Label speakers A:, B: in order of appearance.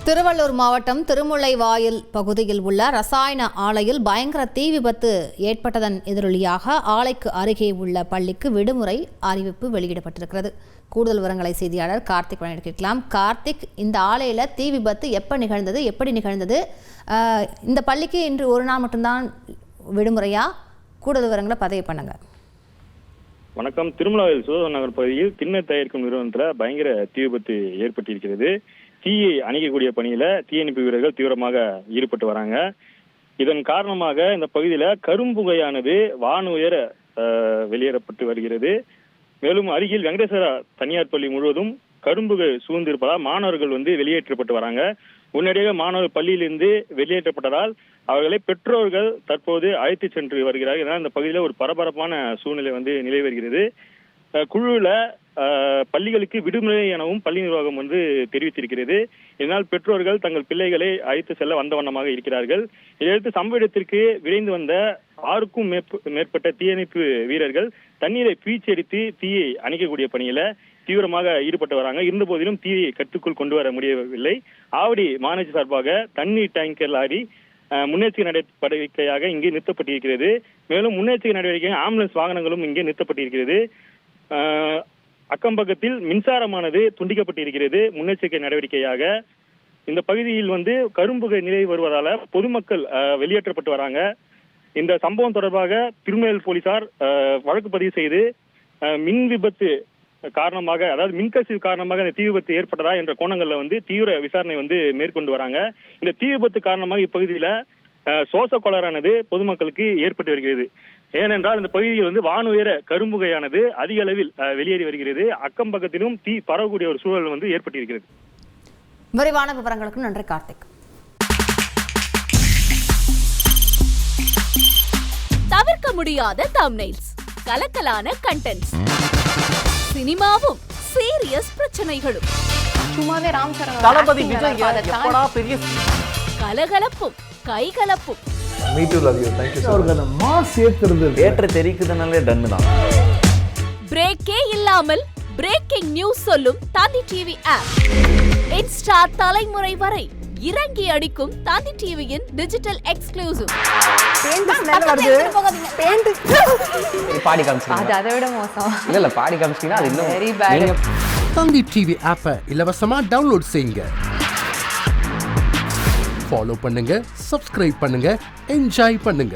A: திருவள்ளூர் மாவட்டம் திருமுல்லைவாயில் பகுதியில் உள்ள ரசாயன ஆலையில் பயங்கர தீ விபத்து ஏற்பட்டதன் எதிரொலியாக ஆலைக்கு அருகே உள்ள பள்ளிக்கு விடுமுறை அறிவிப்பு வெளியிடப்பட்டிருக்கிறது. கூடுதல் விவரங்களை செய்தியாளர் கார்த்திக் வழங்க கேட்கலாம். கார்த்திக், இந்த ஆலையில் தீ விபத்து எப்போ நிகழ்ந்தது, எப்படி நிகழ்ந்தது? இந்த பள்ளிக்கு இன்று ஒரு நாள் மட்டும்தான் விடுமுறையா? கூடுதல் விவரங்களை பதிவு பண்ணுங்க.
B: வணக்கம். திருமலாவில் சுதந்திர நகர் பகுதியில் திண்ணை தயாரிக்கும் நிறுவனத்தில் பயங்கர தீ விபத்து ஏற்பட்டிருக்கிறது. தீயை அணைக்கக்கூடிய பணியில தீயணைப்பு வீரர்கள் தீவிரமாக ஈடுபட்டு வராங்க. இதன் காரணமாக இந்த பகுதியில கரும்புகையானது வான உயர வெளியேறப்பட்டு வருகிறது. மேலும் அருகில் வெங்கடேஸ்வரா தனியார் பள்ளி முழுவதும் கரும்புகள் சூழ்ந்திருப்பதால் மாணவர்கள் வெளியேற்றப்பட்டு வராங்க. உடனடியாக மாணவர்கள் பள்ளியிலிருந்து வெளியேற்றப்பட்டதால் அவர்களை பெற்றோர்கள் தற்போது அழைத்து சென்று வருகிறார்கள். இதனால் இந்த பகுதியில் ஒரு பரபரப்பான சூழ்நிலை நிலவி வருகிறது. குழுவில் பள்ளிகளுக்கு விடுமுறை எனவும் பள்ளி நிர்வாகம் தெரிவித்திருக்கிறது. இதனால் பெற்றோர்கள் தங்கள் பிள்ளைகளை அழைத்து செல்ல வந்த வண்ணமாக இருக்கிறார்கள். இதையடுத்து சம்பவ இடத்திற்கு விரைந்து வந்த 6க்கும் மேற்பட்ட தீயணைப்பு வீரர்கள் தண்ணீரை பீச்சடித்து தீயை அணைக்கக்கூடிய பணியில தீவிரமாக ஈடுபட்டு வராங்க. இருந்த போதிலும் தீயை கட்டுக்குள் கொண்டு வர முடியவில்லை. ஆவடி மாநகராட்சி சார்பாக தண்ணீர் டேங்கர் லாரி முன்னெச்சரிக்கை நடவடிக்கையாக இங்கே நிறுத்தப்பட்டிருக்கிறது. மேலும் முன்னெச்சரிக்கை நடவடிக்கை ஆம்புலன்ஸ் வாகனங்களும் இங்கே நிறுத்தப்பட்டிருக்கிறது. அக்கம்பக்கத்தில் மின்சாரமானது துண்டிக்கப்பட்டிருக்கிறது. முன்னெச்சரிக்கை நடவடிக்கையாக இந்த பகுதியில் கரும்புகை நிலை வருவதால பொதுமக்கள் வெளியேற்றப்பட்டு வராங்க. இந்த சம்பவம் தொடர்பாக திருமேல் போலீசார் வழக்கு பதிவு செய்து மின் விபத்து காரணமாக, அதாவது மின்கசிவு காரணமாக இந்த தீ விபத்து ஏற்பட்டதா என்ற கோணங்கள்ல தீவிர விசாரணை மேற்கொண்டு வராங்க. இந்த தீ விபத்து காரணமாக இப்பகுதியில சோச கொளரானது பொதுமக்களுக்கு ஏற்பட்டு வருகிறது. ஏனென்றால் இந்த பகுதியில் வானுயர கரும்புகையானது அதிக அளவில் வெளியேறி வருகிறது. அக்கம் பக்கத்திலும் தீ பரவக்கூடிய ஒரு சூழல் ஏற்பட்டிருக்கிறது.
A: விரிவான விவரங்களுக்கு நன்றி கார்த்திக்.
C: தவிர்க்க முடியாத தம்ப்நெயில்ஸ், கலக்கலான கண்டென்ட்ஸ், சினிமாவும் சீரியஸ் பிரச்சனைகளும்,
D: சும்மாவே ராம்சரண்
E: தளபதி விஜய் எப்படா பெரிய
C: கலகலப்பும் கைகலப்பும்.
E: Me too, love you. Thank you so much.
F: Mass ஏத்துறது
E: தியேட்டர் தெரிக்குதுனாலே டன் தான்.
C: பிரேக்கே இல்லாமல் பிரேக்கிங் நியூஸ் சொல்லும் தந்தி டிவி ஆப். இன்ஸ்டா தலைமுறை வரை இறங்கி அடிக்கும் தந்தி டிவியின் டிஜிட்டல் எக்ஸ்க்ளூசிவ்.
E: பாடி காமிச்சீங்க.
D: அது அதை விட மோசம்.
E: இல்ல பாடி காமிச்சீங்கன்னா அது இன்னும்
D: வெரி பேட்.
F: தந்தி டிவி ஆப்பை இலவசமா டவுன்லோட் செய்யுங்க. ஃபாலோ பண்ணுங்க, சப்ஸ்கிரைப் பண்ணுங்க, என்ஜாய் பண்ணுங்க.